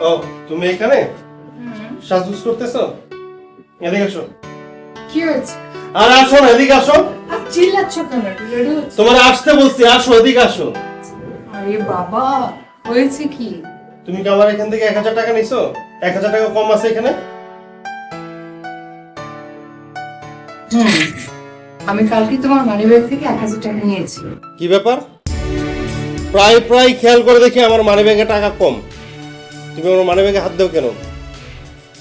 ও তুমি এখানে সাজুস করতেছো? এদিকে আসো। কি হয়েছে? আর আসো না, এদিকে আসো। আর চিল্লাচ্ছ কেন? রেডি হচ্ছে? তোমার আসতে বলছি, আসো এদিকে আসো। আরে বাবা, হয়েছে কি? তুমি কি আমার এখান থেকে 1000 টাকা নিছো? 1000 টাকা কম আছে এখানে? আমি কালকে তোমার মানিব্যাগ থেকে 1000 টাকা নিয়েছি। কি ব্যাপার? প্রায় প্রায় খেয়াল করে দেখি আমার মানিব্যাগে টাকা কম। তুমি আমার মানিব্যাগে হাত দাও কেন?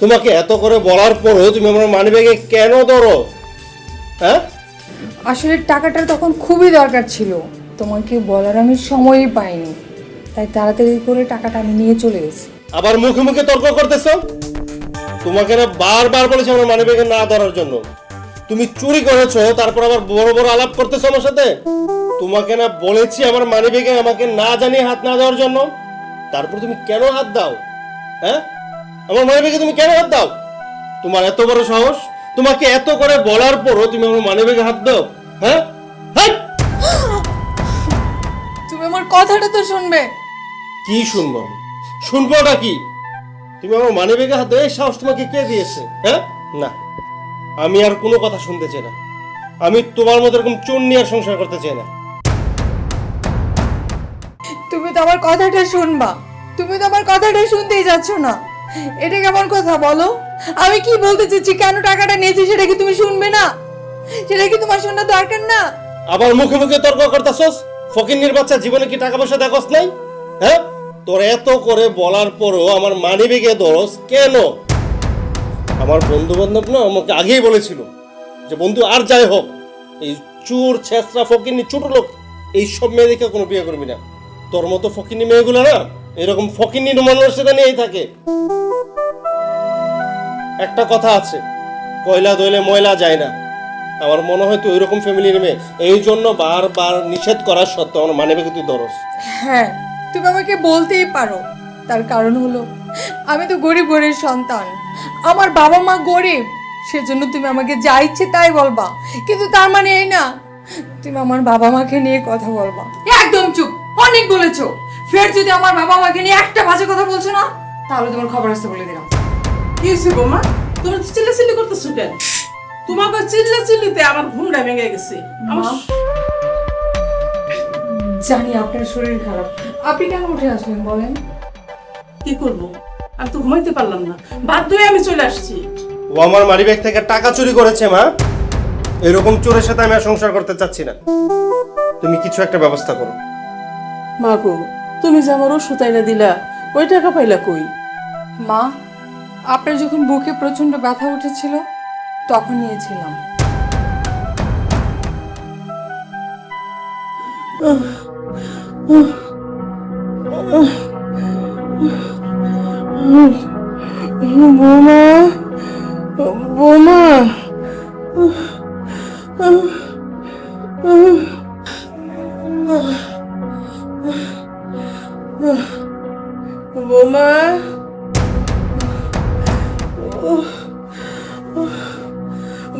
তোমাকে এত করে বলার পরও তুমি আমার মানিব্যাগে কেন ধরো? হ্যাঁ? আসলে টাকাটা তখন খুবই দরকার ছিল, তোমাকে বলার আমি সময়ই পাইনি, তাই তাড়াতাড়ি করে টাকাটা আমি নিয়ে চলে গেছি। আবার মুখে মুখে তর্ক করতেছো? তোমাকে না বারবার বলেছি আমার মানিব্যাগে না ধরার জন্য। তুমি চুরি করেছো, তারপর আবার বড় বড় আলাপ করতেছো আমার সাথে। তোমাকে না বলেছি আমার মানিব্যাগে আমাকে না জানিয়ে হাত না দেওয়ার জন্য, তারপর তুমি কেন হাত দাও? হ্যাঁ, আমার মানিব্যাগে তুমি কেন হাত দাও? তোমার এত বড় সাহস, তোমাকে এত করে বলার পরও তুমি আমার মানিব্যাগে হাত দাও? হ্যাঁ হ্যাঁ, তুমি আমার কথাটা তো শুনবে। কি শুনবো? শুনবোটা কি? তুমি আমার মানিব্যাগে হাত দাও, এই সাহস তোমাকে কে দিয়েছে? হ্যাঁ, না, আমি আর কোনো কথা শুনতে চাই না। আমি তোমার মতো এরকম চোর নিয়ে আর সংসার করতে চাই না। তুমি তো আমার কথাটা শুনবা, তুমি তো আমার কথাটা শুনতেই যাচ্ছ না। এটা কেমন কথা বলো? আমি কি বলতে চাচ্ছি, কেন টাকাটা নিয়েছি সেটা কি তুমি শুনবে না? সেটা কি তোমার শোনা দরকার না? আবার মুখে মুখে তর্ক করতেছস? ফকিন্নির বাচ্চা, জীবনে কি টাকা পয়সা দেখোস নাই? হ্যাঁ, তোর এত করে বলার পরও আমার মানিব্যাগে ধরস কেন? আমার বন্ধু বান্ধব না আমাকে আগেই বলেছিল যে বন্ধু আর যাই হোক, এই চোর ছেঁচড়া ফকিন্নি ছোট লোক এই সব মেয়ে দেখে কোনো বিয়ে করবি না। তোর মতো ফকিন্নি মেয়েগুলো না এরকম ফকিন্নি মানুষের সাথে নিয়েই থাকে। একটা কথা আছে, কয়লা দইলে ময়লা যায় না। আমার মনে হয় তুই ওইরকম ফ্যামিলির মেয়ে, এই জন্য বারবার নিষেধ করার সত্ত্বেও আমার মানিব্যাগে তুই ধরস। হ্যাঁ, তুমি আমাকে বলতেই পারো। তার কারণ হলো আমি তো গরিব ঘরের সন্তান, আমার বাবা মা গরিব, সেজন্য তুমি আমাকে যা ইচ্ছে তাই বলবা। কিন্তু তার মানে এই না তুমি আমার বাবা মাকে নিয়ে কথা বলবা। একদম চুপ, অনেক বলেছো। ফের যদি আমার বাবা মাকে নিয়ে একটা বাজে কথা বলছো না, তাহলে তোমার খবর আসতে বলে দিলাম। কি হয়েছে বৌমা? তোমরা চিল্লাচিল্লি করতেছো কেন? তোমাকে চিল্লাচিল্লিতে আমার ঘুমটা ভেঙে গেছে। জানি আপনার শরীর খারাপ, আপনি কেন উঠে আসলেন বলেন? কি করব? আমি তো ঘুমাইতে পারলাম না, বাধ্য হয়ে আমি চলে আসছি। ও আমার মানিব্যাগ থেকে টাকা চুরি করেছে মা। এরকম চোরের সাথে আমি আর সংসার করতে চাচ্ছি না। তুমি কিছু একটা ব্যবস্থা করো। মা গো, তুমি যে আমার ওষুধ আইনা দিলা, ওই টাকা পাইলা কই? মা, আপনার যখন বুকে প্রচন্ড ব্যথা উঠেছিল তখন নিয়েছিলাম। বৌমা, বৌমা, বৌমা,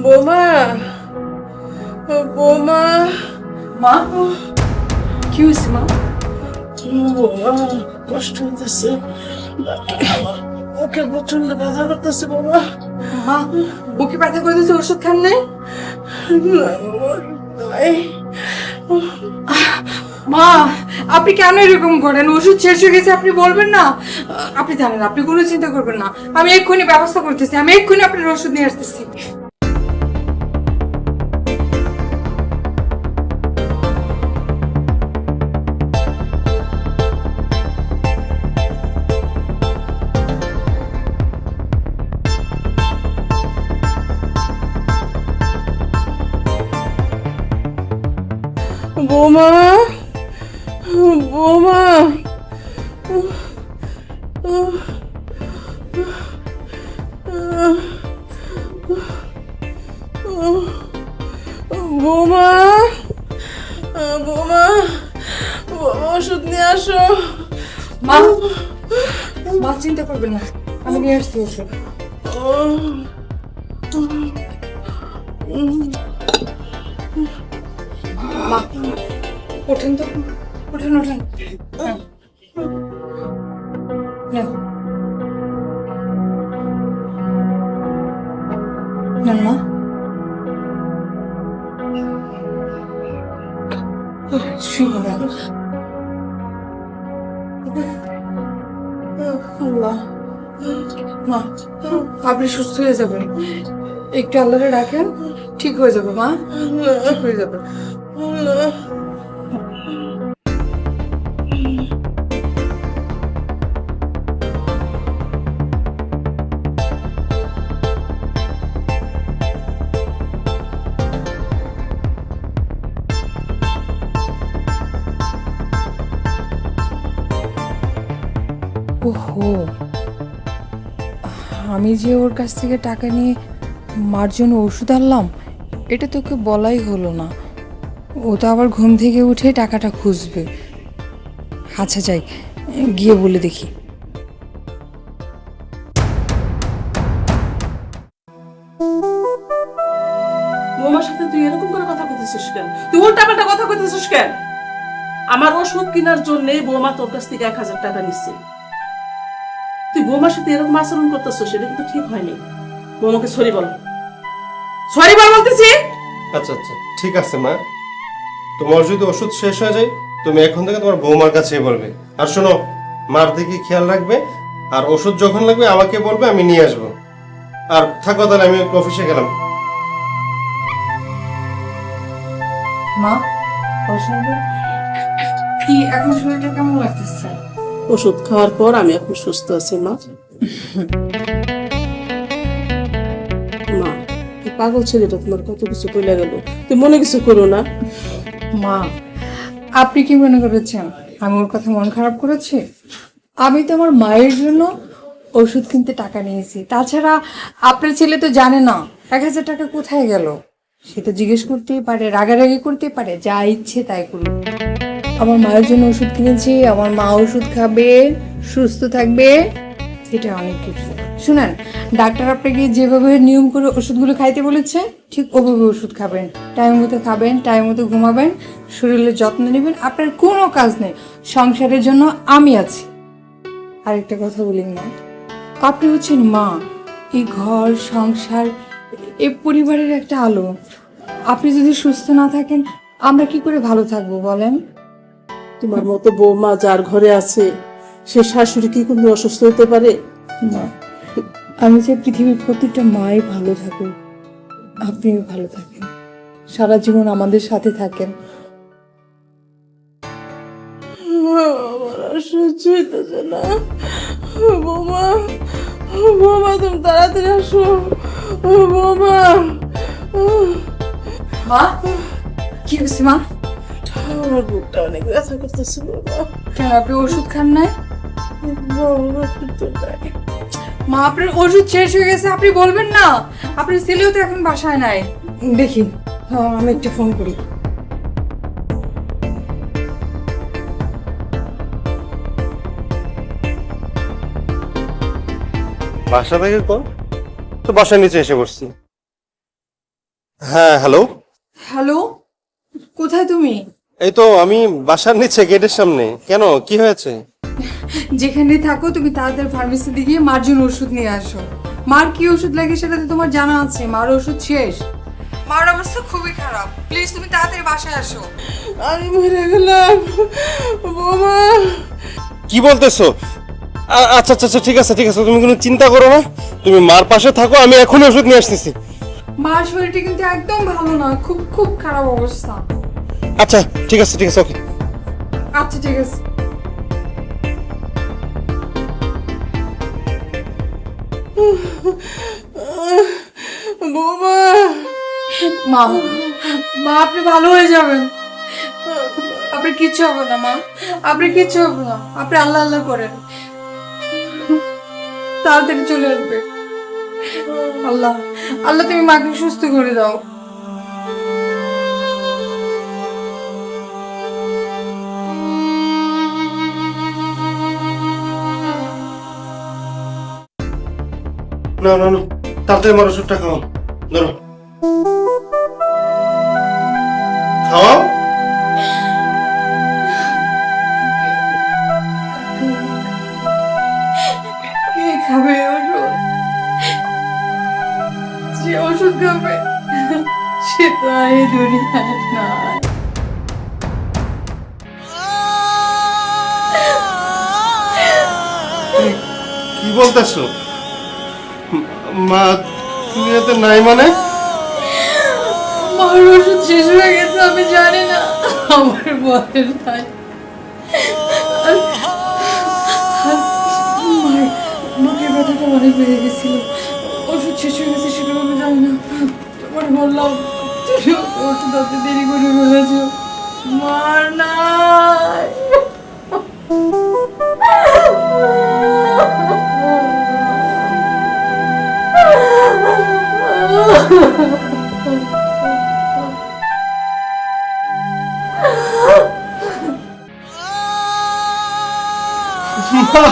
বৌমা, বৌমা, মা, কি হয়েছে মা? বৌমা, কষ্ট হইতেছে, আমার বুকে প্রচন্ড ব্যথা করতেছে বৌমা। মা, বুকে ব্যথা করতেছে, ওষুধ খান নাই? মা, আপনি কেন এরকম করেন? ওষুধ শেষ হয়ে গেছে, আপনি বলবেন না? আপনি জানেন, আপনি কোনো চিন্তা করবেন না, আমি এক্ষুনি ব্যবস্থা করতেছি, আমি এক্ষুনি আপনার ওষুধ নিয়ে আসতেছি। বৌমা, বৌমা, বৌমা, বৌমা, ওষুধ নিয়ে আসো। মা, মা চিন্তা করবেন না, আমি নিয়ে আসছি ওষুধ। মা, ওঠেন তো, ওঠেন ওঠেন। হ্যাঁ। নাও। আল্লাহ, মা আপনি সুস্থ হয়ে যাবেন, একটু আল্লাহরে রাখেন, ঠিক হয়ে যাবে মা, ঠিক হয়ে যাবে। ওহো, আমি যে ওর কাছ থেকে টাকা নিয়ে মার জন্য ওষুধ আনলাম, এটা তোকে বলাই হলো না। ও তো আবার ঘুম থেকে উঠে টাকাটা খুঁজবে। আচ্ছা যাই, গিয়ে বলে দেখি। বৌমার সাথে তুই এরকম করে কথা কইতেছিস কেন? তুই উল্টাপাল্টা কথা কইতেছিস কেন? আমার ওষুধ কেনার জন্য বৌমা তোর কাছ থেকে 1000 টাকা নিচ্ছে। তুই বৌমার সাথে এরকম আচরণ করতেছিস, সেটা কিন্তু ঠিক হয়নি। বৌমাকে সরি বল, সরি বল বলতেছি। আচ্ছা আচ্ছা ঠিক আছে মা, তোমার যদি ওষুধ শেষ হয়ে যায় তুমি এখন থেকে তোমার বৌমার কাছেই বলবে। আর শোনো, মার দিকে খেয়াল রাখবে, আর ওষুধ যখন লাগবে আমাকে বলবে, আমি নিয়ে আসবো। আর থাকো তাহলে, আমি অফিসে গেলাম। মা, কি এখন শরীরটা কেমন লাগতেছে? ওষুধ খাওয়ার পর আমি এখন সুস্থ আছি মা। মা, এই পাগল ছেলেটা তোমার কত কিছু কইলা গেল, তুই মনে কিছু করো না। মা, আপনি কি মনে করেছেন আমি ওর কথা মন খারাপ করেছি? আমি তো আমার মায়ের জন্য ওষুধ কিনতে টাকা নিয়েছি। তাছাড়া আপনার ছেলে তো জানে না 1000 টাকা কোথায় গেল। সে তো জিজ্ঞেস করতেই পারে, রাগারাগি করতে পারে, যা ইচ্ছে তাই করুন। আমার মায়ের জন্য ওষুধ কিনেছি, আমার মা ওষুধ খাবে, সুস্থ থাকবে, এটা অনেক কিছু। শুনেন, ডাক্তার আপনাকে যেভাবে নিয়ম করে ওষুধগুলো খাইতে বলেছে ঠিক ওভাবে ওষুধ খাবেন, টাইম মতো খাবেন, টাইম মতো ঘুমাবেন, শরীরের যত্ন নেবেন। আপনার কোনো কাজ নেই, সংসারের জন্য আমি আছি। আরেকটা কথা বলি না, আপনি হচ্ছেন মা, এই ঘর সংসার এই পরিবারের একটা আলো। আপনি যদি সুস্থ না থাকেন আমরা কি করে ভালো থাকবো বলেন? তোমার মতো বৌমা যার ঘরে আছে, সে শাশুড়ি কি কোনো অসুস্থ হতে পারে? না, আমি চাই পৃথিবীর প্রত্যেকটা মাই ভালো থাকুক, আপনিও ভালো থাকেন, সারা জীবন আমাদের সাথে থাকেন। আমার সহ্য হইতেছে না বৌমা, বৌমা তুমি তাড়াতাড়ি আসো বৌমা। মা, কি হয়েছে মা? আমার বুকটা অনেক ব্যথা করতেছে বৌমা। কেন আপনি ওষুধ খান নাই? বৌমা কিন্তু নাই। মা, আপনার ওষুধ শেষ হয়ে গেছে, আপনি বলবেন না? আপনার ছেলেও তো এখন বাসায় নাই। দেখি, হ্যাঁ, আমি একটা ফোন করি। বাসা থেকে কল তো, বাসার নিচে এসে বসছি। হ্যাঁ হ্যালো। হ্যালো, কোথায় তুমি? এই তো আমি বাসার নিচে, গেটের সামনে। কেন, কি হয়েছে? যেখানে থাকো তুমি তাড়াতাড়ি ফার্মেসিতে গিয়ে মার জন্য ওষুধ নিয়ে আসো। মার কি ওষুধ লাগে সেটা তো তোমার জানা আছে, মার ওষুধ শেষ, মার অবস্থা খুবই খারাপ। প্লিজ তুমি তাড়াতাড়ি বাসায় আসো। আমি মরে গেলাম বৌমা। কি বলতেছো? আচ্ছা আচ্ছা আচ্ছা, ঠিক আছে ঠিক আছে, তুমি কোনো চিন্তা করো না, তুমি মার পাশে থাকো, আমি এখনই ওষুধ নিয়ে আসতেছি। মার শরীরটা কিন্তু একদম ভালো না, খুব খুব খারাপ অবস্থা। আচ্ছা ঠিক আছে ঠিক আছে, ওকে। আচ্ছা ঠিক আছে। বৌমা, মা, মা আপনি ভালো হয়ে যাবেন, আপনার কিচ্ছু হবে না মা, আপনার কিচ্ছু হবে না, আপনি আল্লাহ আল্লাহ করেন, তাড়াতাড়ি চলে আসবে। আল্লাহ আল্লাহ তুমি মাকে সুস্থ করে দাও। না না না, তাড়াতাড়ি আমার ওষুধটা খাও, ধরো খাওয়াও। কে খাবে ওষুধ? যে ওষুধ খাবে সে তো আর এই দুনিয়ায় নাই। বলতেছো? মা দুনিয়াতে নাই মানে? আমার ওষুধ শেষ হয়ে গেছে, আমি জানি না। আমার বলের নাই। বুকের ব্যথাটা অনেক বেড়ে গেছিল, ওষুধ শেষ হয়ে গেছে সেটা আমি জানি না। তোমার বললাম, তুমি ওষুধ আনতে দেরি করে ফেলেছো। মার নাই। মা